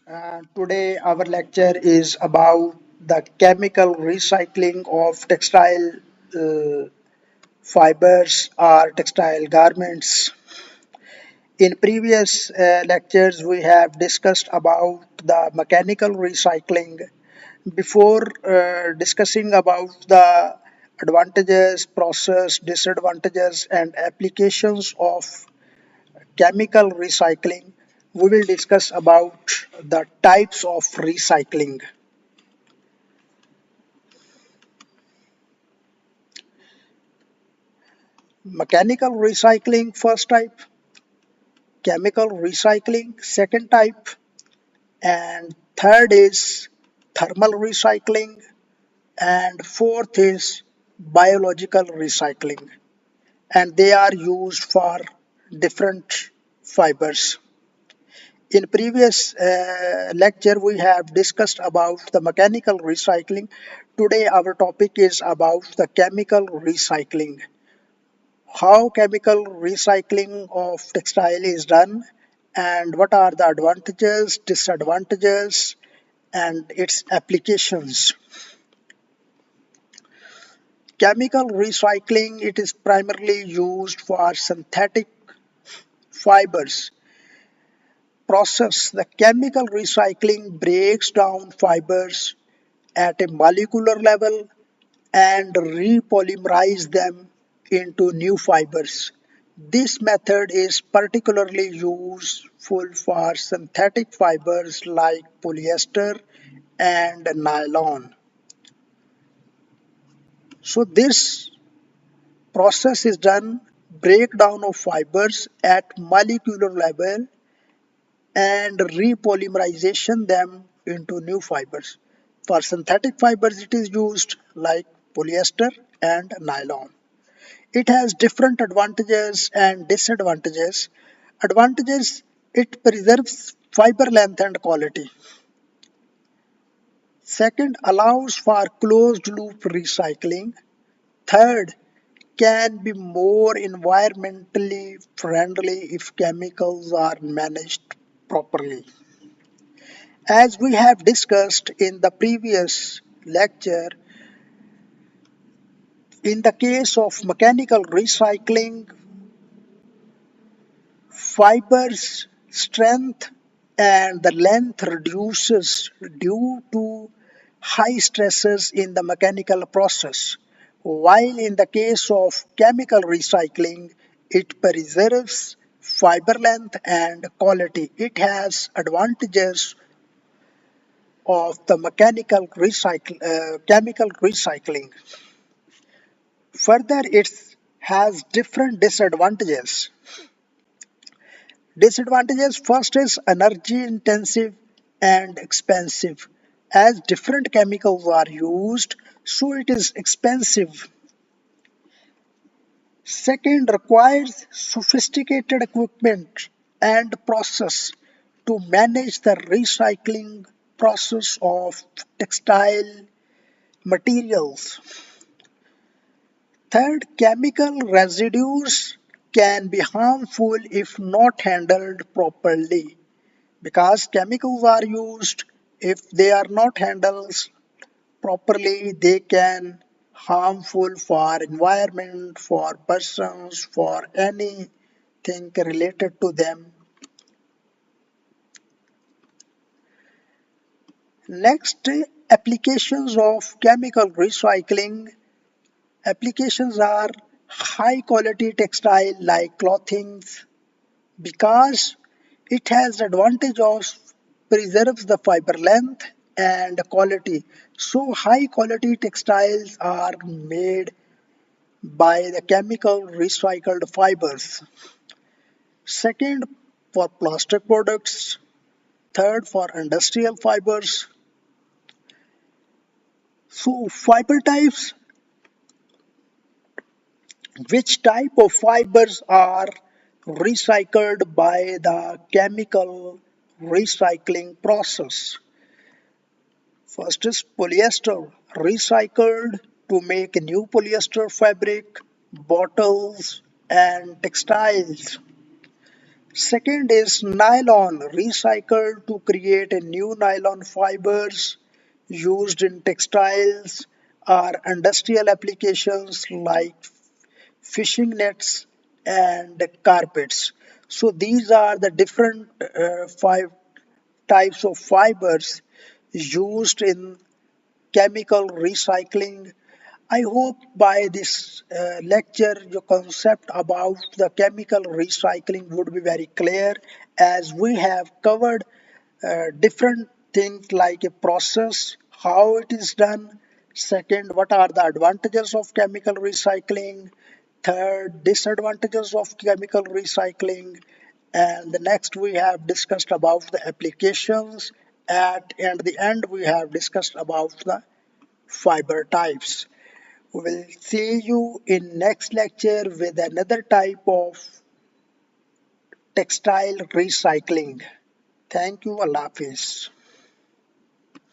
Today, our lecture is about the chemical recycling of textile uh, fibers or textile garments. In previous lectures, we have discussed about the mechanical recycling. Before discussing about the advantages, process, disadvantages, and applications of chemical recycling, we will discuss about the types of recycling. Mechanical recycling, first type; chemical recycling, second type; and third is thermal recycling, and fourth is biological recycling. And they are used for different fibers. In previous lecture, we have discussed about the mechanical recycling. Today, our topic is about the chemical recycling. How chemical recycling of textile is done, and what are the advantages, disadvantages, and its applications. Chemical recycling, it is primarily used for synthetic fibers process. The chemical recycling breaks down fibers at a molecular level and repolymerize them into new fibers. This method is particularly useful for synthetic fibers like polyester and nylon. So this process is done breakdown of fibers at molecular level and repolymerization them into new fibers. For synthetic fibers it is used like polyester and nylon. It has different advantages and disadvantages. Advantages: it preserves fiber length and quality. Second, allows for closed loop recycling. Third, can be more environmentally friendly if chemicals are managed properly. As we have discussed in the previous lecture, in the case of mechanical recycling, fibers strength and the length reduces due to high stresses in the mechanical process, while in the case of chemical recycling, it preserves fiber length and quality. It has advantages of the chemical recycling. Further, it has different disadvantages. Disadvantages: first is energy intensive and expensive. As different chemicals are used, so it is expensive. Second, requires sophisticated equipment and process to manage the recycling process of textile materials. Third, chemical residues can be harmful if not handled properly. Because chemicals are used, if they are not handled properly, they can harmful for environment, for persons, for anything related to them. Next, applications of chemical recycling. Applications are high quality textile like clothing, because it has advantage of preserves the fiber length and quality. So high quality textiles are made by the chemical recycled fibers. Second, for plastic products. Third, for industrial fibers. So fiber types: which type of fibers are recycled by the chemical recycling process? First is polyester, recycled to make new polyester fabric, bottles, and textiles. Second is nylon, recycled to create a new nylon fibers used in textiles or industrial applications like fishing nets and carpets. So these are the different five types of fibers used in chemical recycling. I hope by this lecture your concept about the chemical recycling would be very clear, as we have covered different things like a process, how it is done. Second, what are the advantages of chemical recycling? Third, disadvantages of chemical recycling. And the next we have discussed about the applications. And the end we have discussed about the fiber types. We will see you in next lecture with another type of textile recycling. Thank you. Allah Hafiz.